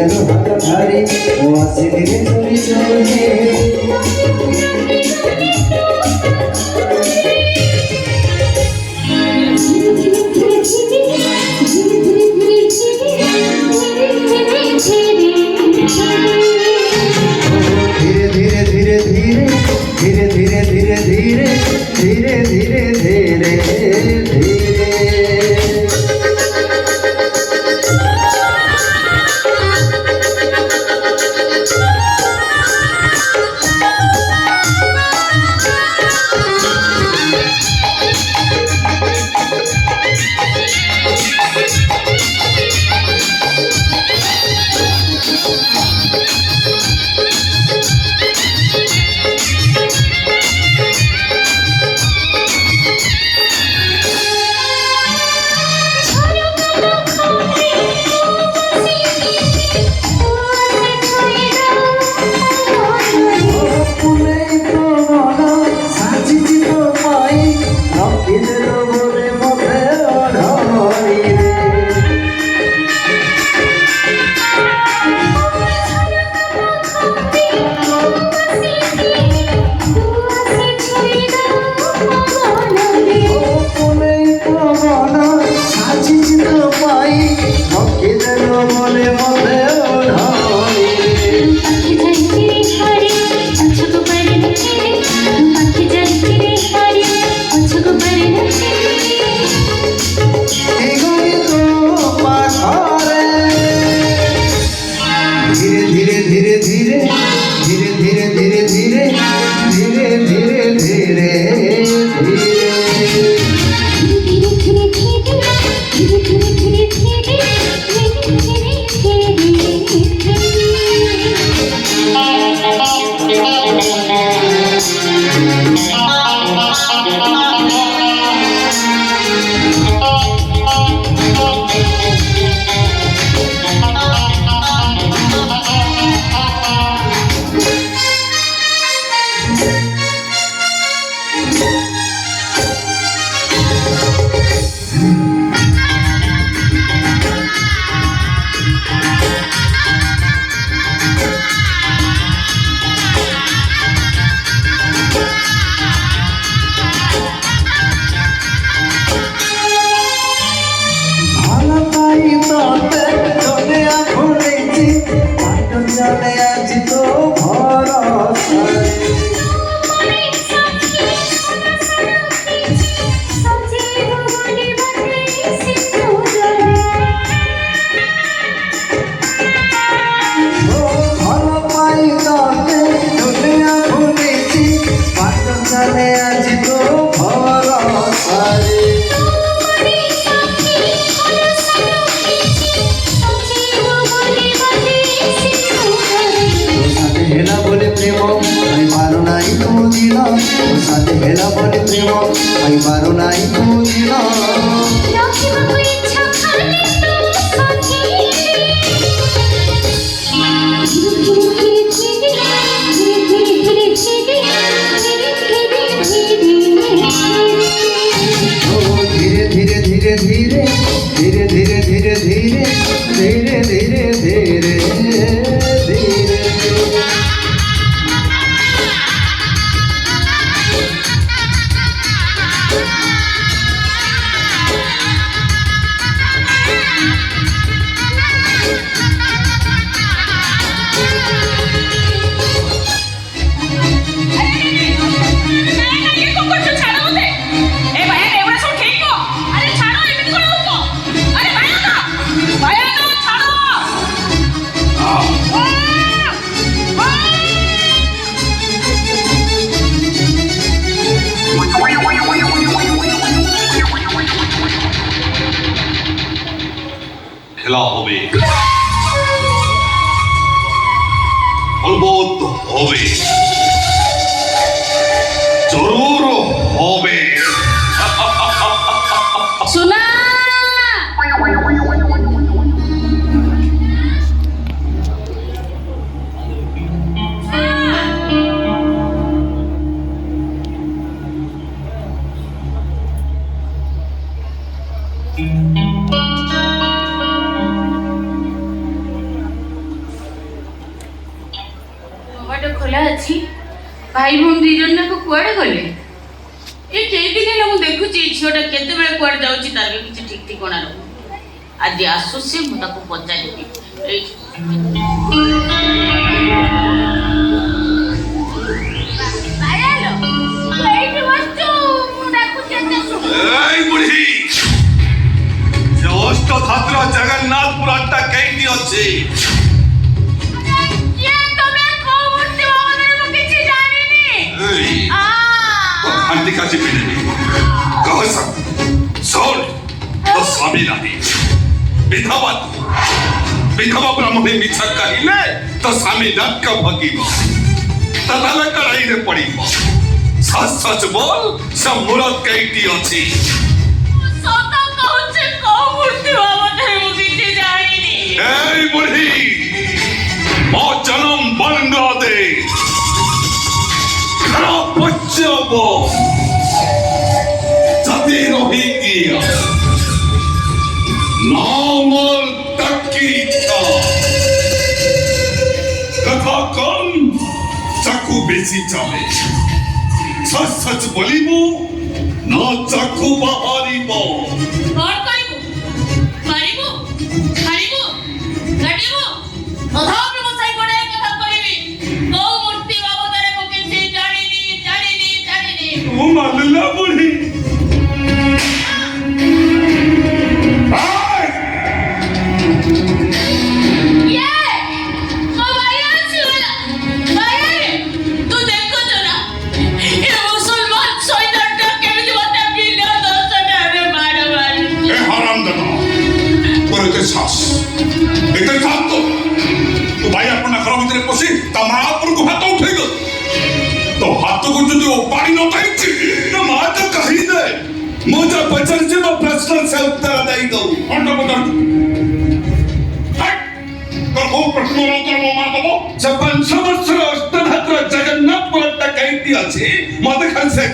গেল হাত ধারে ও আসে ধীরে চলে চলে হেলা বলে প্রেম আমি পারো নাই বুঝিলা ধীরে ধীরে ধীরে ধীরে ধীরে ধীরে ধীরে ধীরে ধীরে ধীরে ধীরে খেলা হবে, অলবৎ হবে, জরুর হবে। শোনা ବାଟ ଖୋଲା ଅଛି ଭାଇ ଭଉଣୀ ଦି ଜଣ ଯାକ କୁଆଡ଼େ ଗଲେ? ଏ କେଇଦିନ ହେଲା ମୁଁ ଦେଖୁଛି ଏ ଝିଅଟା କେତେବେଳେ କୁଆଡ଼େ ଯାଉଛି ତାର ବି କିଛି ଠିକ୍ ଠିକଣା ରହୁନି। ଆଜି ଆସୁ ସେ ମୁଁ ତାକୁ ପଚାରିବି। ଏଇ ଏଇଠି ବସିଛୁ ମୁଁ ଡାକୁଛି ଏତେ ଶୁଣ। এই বুড়ি যে অষ্টধাত্র জগন্নাথপুর আড্ডা কেইটি আছে এই আন্টি কাছে পেলেনি কহস শোন তো স্বামী নাহি বিধবা বিধবা ব্রাহ্মণী মিছা কহিলে তো স্বামী নরক ভগিব তাহলে কড়াইরে পড়িব সচ সচ বল সে মূরত কেইটি আছে সত কହୁଛି କୋଉ ମୂର୍ତ୍ତି ବାବଦରେ ମୁଁ କିଛି ଜାଣିନି। এই বুড়ি ମୋ ଜନମ ବାଂଲାଦେଶ ଖାରାପ ପଶ୍ଚିମ ଜାତି ରହିକିଆ নামল তাকিতা কথা কম চাকু বেশি চলে সচ সচ বলিব না চাকু বাহারিব କଣ କରିବୁ? ମାରିବୁ? ଖାଇବୁ? କାଟିବୁ? ତଥାପି ମୁଁ ସେଇ ଗୋଟାଏ କଥା କହିବି କୋଉ ମୂର୍ତ୍ତି ବାବଦରେ ମୁଁ କିଛି ଜାଣିନି। ମୁଁ ମାନିଲା ବୁଢୀ শ্বাস এটা শান্ত তো ভাই আপনার ঘর ভিতরে পশি তা মা উপরକୁ হাত উঠেইল তো হাতକୁ যদি ওপাড়ি ন পাইছি তো মা তো কহি দে ମୁଁ ଯା ପଚାରିଛି ମୋ ପ୍ରଶ୍ନ ସେ ଉତ୍ତର ଦେଇ ଦଉ ଅଣ୍ଡ ପଚାର তোর কোন প্রশ্নের উত্তর ମୋ মা দেব সে 5 ବର୍ଷର ଅଷ୍ଟଧାତ୍ର ଜଗନ୍ନାଥ ପୁରଟା କେଇଟି ଅଛି ମତେ ଖାଲି ସେ